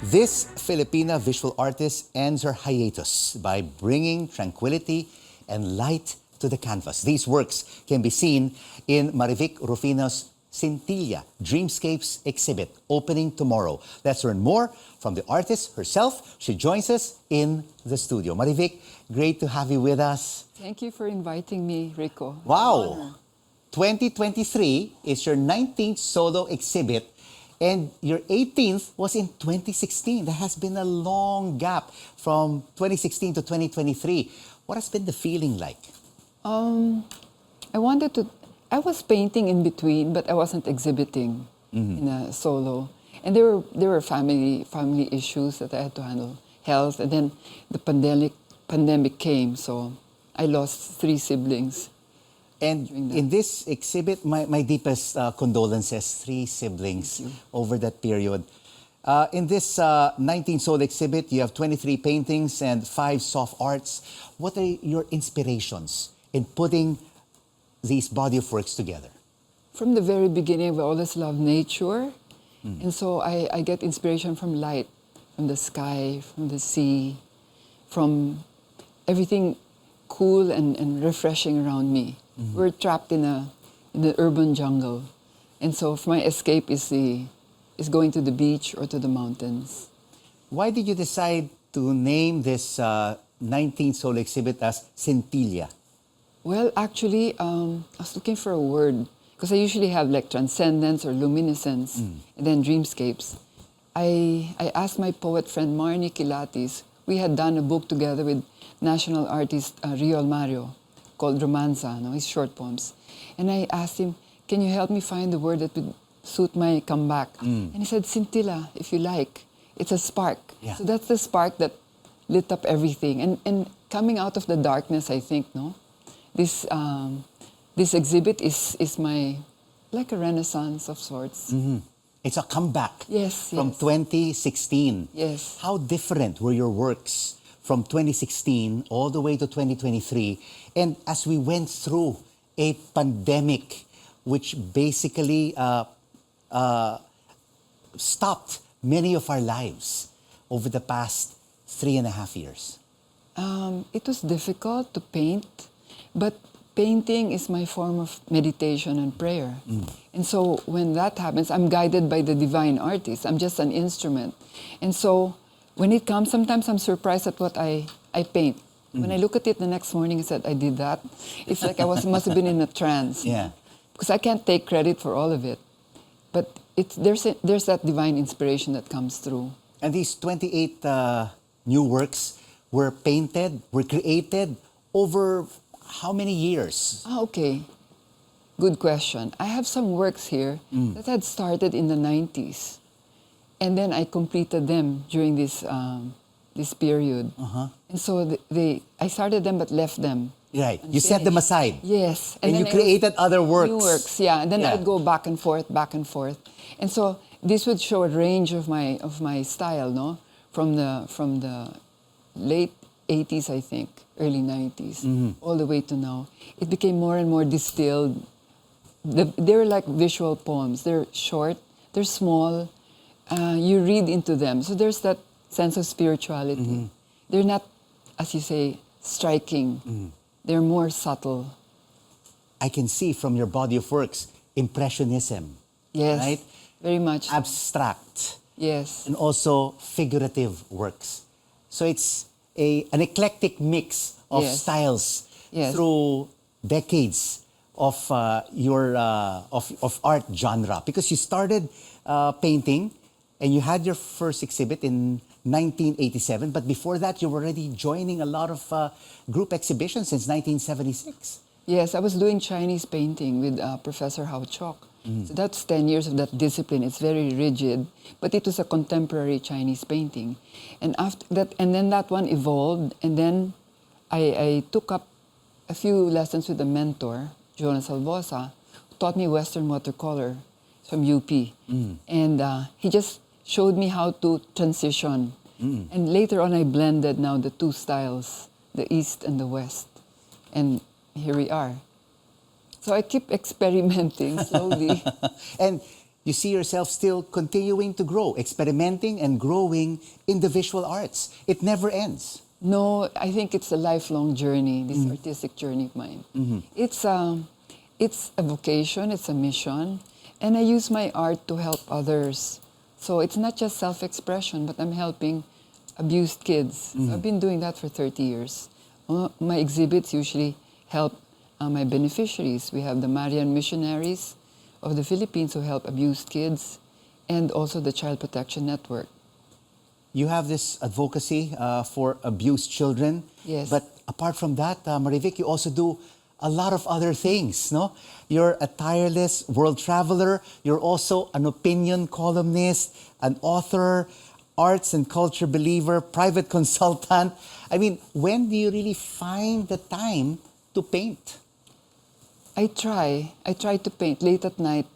This Filipina visual artist ends her hiatus by bringing tranquility and light to the canvas. These works can be seen in Maria Victoria Rufino's Scintilla Dreamscapes Exhibit, opening tomorrow. Let's learn more from the artist herself. She joins us in the studio. Maria Vic, great to have you with us. Thank you for inviting me, Rico. Wow! 2023 is your 19th solo exhibit, and your 18th was in 2016. There has been a long gap from 2016 to 2023. What has been the feeling like? I was painting in between, but I wasn't exhibiting in a solo. And there were family issues that I had to handle, health, and then the pandemic came, so I lost 3 siblings. And in this exhibit, my deepest condolences, 3 siblings over that period. In this 19 solo exhibit, you have 23 paintings and 5 soft arts. What are your inspirations in putting these body of works together? From the very beginning, I've always loved nature. And so I get inspiration from light, from the sky, from the sea, from everything cool and refreshing around me. We're trapped in the urban jungle. And so my escape is going to the beach or to the mountains. Why did you decide to name this 19 solo exhibit as Scintilla? Well, actually, I was looking for a word because I usually have like transcendence or luminescence and then dreamscapes. I asked my poet friend Maria Victoria. We had done a book together with national artist Rio Mario called Romanza, his short poems. And I asked him, can you help me find the word that would suit my comeback? And he said, Scintilla, if you like. It's a spark. Yeah. So that's the spark that lit up everything. And coming out of the darkness, I think, this exhibit is my, like a renaissance of sorts. It's a comeback from Yes. 2016. Yes. How different were your works from 2016 all the way to 2023? And as we went through a pandemic which basically stopped many of our lives over the past 3.5 years. It was difficult to paint, but painting is my form of meditation and prayer. And so when that happens, I'm guided by the divine artist. I'm just an instrument. And so when it comes, sometimes I'm surprised at what I paint. When I look at it the next morning and said, I did that, it's like I must have been in a trance. Yeah. Because I can't take credit for all of it. But there's that divine inspiration that comes through. And these 28 new works were painted, were created over how many years? Okay. Good question. I have some works here that had started in the 90s. And then I completed them during this period. And so I started them but left them. Right. You set them aside. Yes. And you created other works. New works, yeah. And then I'd go back and forth. And so this would show a range of my style, From the late 80s, I think, early 90s, all the way to now. It became more and more distilled. They're like visual poems. They're short, they're small, you read into them. So there's that sense of spirituality. They're not, as you say, striking. They're more subtle. I can see from your body of works, impressionism. Yes, right? very much. Abstract. Yes. And also figurative works. So it's an eclectic mix of styles through decades of your of art genre. Because you started painting and you had your first exhibit in 1987, but before that you were already joining a lot of group exhibitions since 1976. Yes, I was doing Chinese painting with Professor Hao Chok. So that's 10 years of that discipline. It's very rigid, but it was a contemporary Chinese painting. And after that, and then that one evolved, and then I took up a few lessons with a mentor, Jonas Albosa, who taught me Western watercolor from UP. And he just showed me how to transition. And later on, I blended now the 2 styles, the East and the West. And here we are. So I keep experimenting slowly. And you see yourself still continuing to grow, experimenting and growing in the visual arts. It never ends. No, I think it's a lifelong journey, this artistic journey of mine. It's a vocation, it's a mission, and I use my art to help others. So it's not just self-expression, but I'm helping abused kids. So I've been doing that for 30 years. My exhibits usually help my beneficiaries. We have the Marian missionaries of the Philippines who help abused kids, and also the Child Protection Network. You have this advocacy for abused children. Yes. But apart from that, Maria Vic, you also do a lot of other things, no? You're a tireless world traveler. You're also an opinion columnist, an author, arts and culture believer, private consultant. I mean, when do you really find the time to paint? I try to paint late at night,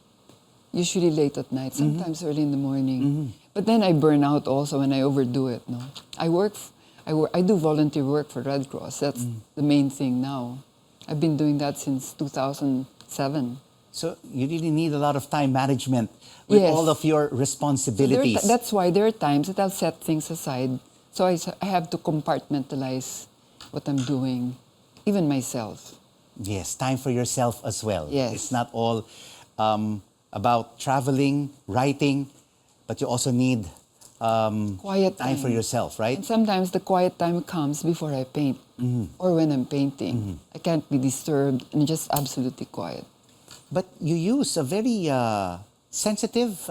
usually late at night, sometimes early in the morning. But then I burn out also when I overdo it. No, I do volunteer work for Red Cross. That's the main thing now. I've been doing that since 2007. So you really need a lot of time management with all of your responsibilities. So that's why there are times that I'll set things aside. So I have to compartmentalize what I'm doing, even myself. Yes, time for yourself as well. Yes. It's not all about traveling, writing, but you also need Quiet time for yourself, right? And sometimes the quiet time comes before I paint or when I'm painting. I can't be disturbed and just absolutely quiet. But you use a very sensitive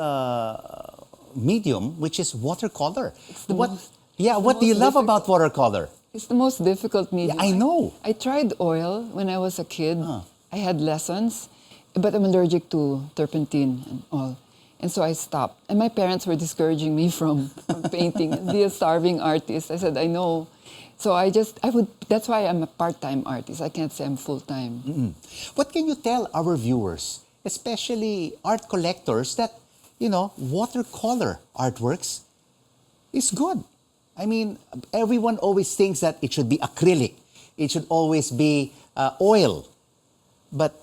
medium, which is watercolor. What do you love about watercolor? It's the most difficult medium. Yeah, I know. I tried oil when I was a kid. I had lessons, but I'm allergic to turpentine and all. And so I stopped. And my parents were discouraging me from painting and be a starving artist. I said, I know. So that's why I'm a part-time artist. I can't say I'm full-time. What can you tell our viewers, especially art collectors, that, watercolor artworks is good? I mean, everyone always thinks that it should be acrylic. It should always be oil. But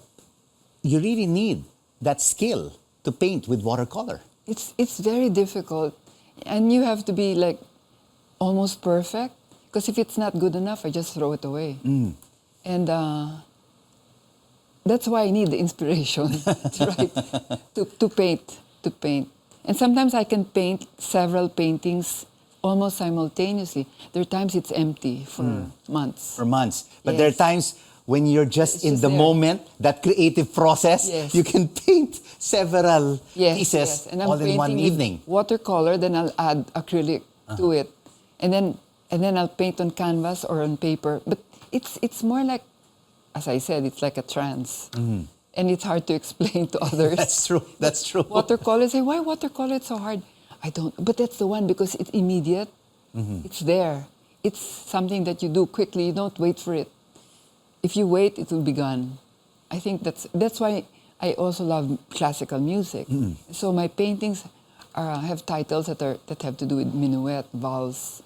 you really need that skill to paint with watercolor. It's very difficult. And you have to be like almost perfect. Because if it's not good enough, I just throw it away. And that's why I need the inspiration to paint. And sometimes I can paint several paintings almost simultaneously. There are times it's empty for months. For months. But there are times when you're just in the there. moment, that creative process, you can paint several pieces And I'm all in one painting evening. with watercolor, then I'll add acrylic to it. And then I'll paint on canvas or on paper. But it's more like, as I said, it's like a trance. And it's hard to explain to others. That's true. Watercolor, say, why watercolor? It's so hard. I don't, but that's the one because it's immediate. It's there. It's something that you do quickly. You don't wait for it. If you wait, it will be gone. I think that's why I also love classical music. So my paintings have titles that have to do with minuet, valse,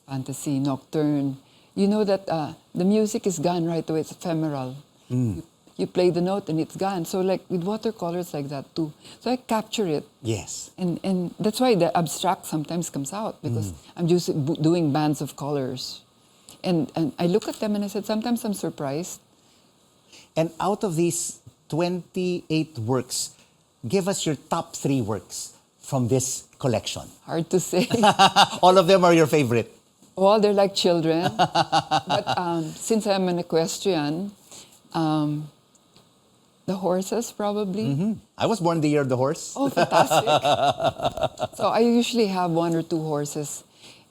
fantasy, nocturne. You know that the music is gone right away. It's ephemeral. You play the note and it's gone. So like with watercolor, it's like that too. So I capture it. Yes. And that's why the abstract sometimes comes out because I'm just doing bands of colors. And I look at them and I said, sometimes I'm surprised. And out of these 28 works, give us your top 3 works from this collection. Hard to say. All of them are your favorite. Well, they're like children. But since I'm an equestrian, the horses probably. I was born the year of the horse. Oh, fantastic. So I usually have 1 or 2 horses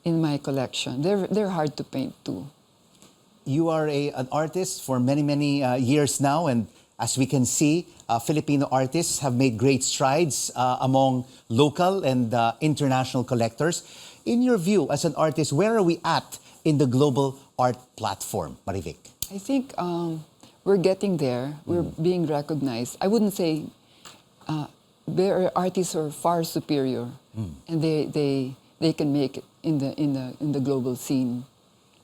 in my collection. They're hard to paint too. You are an artist for many, many years now, and as we can see, Filipino artists have made great strides among local and international collectors. In your view, as an artist, where are we at in the global art platform, Maria Vic? I think we're getting there. We're being recognized. I wouldn't say there are artists who are far superior, and they can make it in the global scene.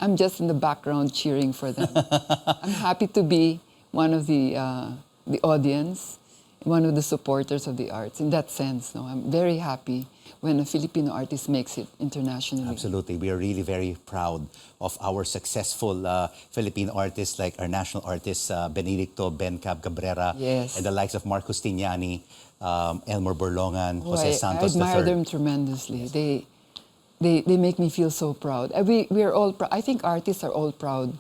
I'm just in the background cheering for them. I'm happy to be one of the audience, one of the supporters of the arts. In that sense, no, I'm very happy when a Filipino artist makes it internationally. Absolutely. We are really very proud of our successful Filipino artists like our national artists, Benedicto Ben Cab Cabrera, Yes. and the likes of Marcos Tignani, Elmer Borlongan, Jose Santos I admire III. them tremendously. They make me feel so proud. We are all. I think artists are all proud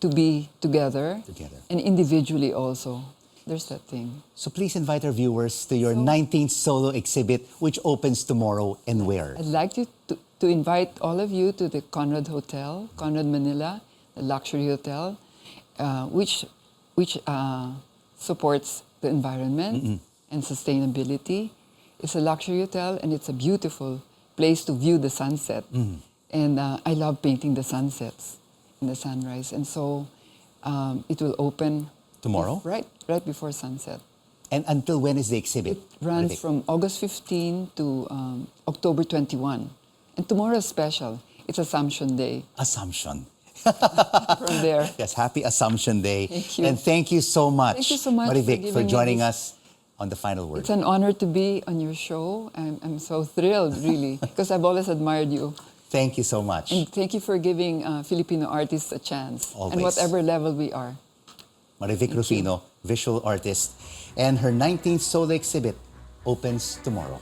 to be together, and individually also. There's that thing. So please invite our viewers to your 19th solo exhibit, which opens tomorrow, and where? I'd like to invite all of you to the Conrad Hotel, Conrad Manila, the luxury hotel, which supports the environment and sustainability. It's a luxury hotel, and it's a beautiful place to view the sunset. And I love painting the sunsets and the sunrise. And so it will open Tomorrow? Right before sunset. And until when is the exhibit? It runs from August 15 to October 21. And tomorrow is special. It's Assumption Day. Assumption. From there. Yes, happy Assumption Day. Thank you. And thank you so much, Thank you so much Maria for Vic, for giving me joining this. us on The Final Word. It's an honor to be on your show. I'm so thrilled, really, because I've always admired you. Thank you so much. And thank you for giving Filipino artists a chance. Always. And whatever level we are. Maria Vic Rufino, visual artist, and her 19th solo exhibit opens tomorrow.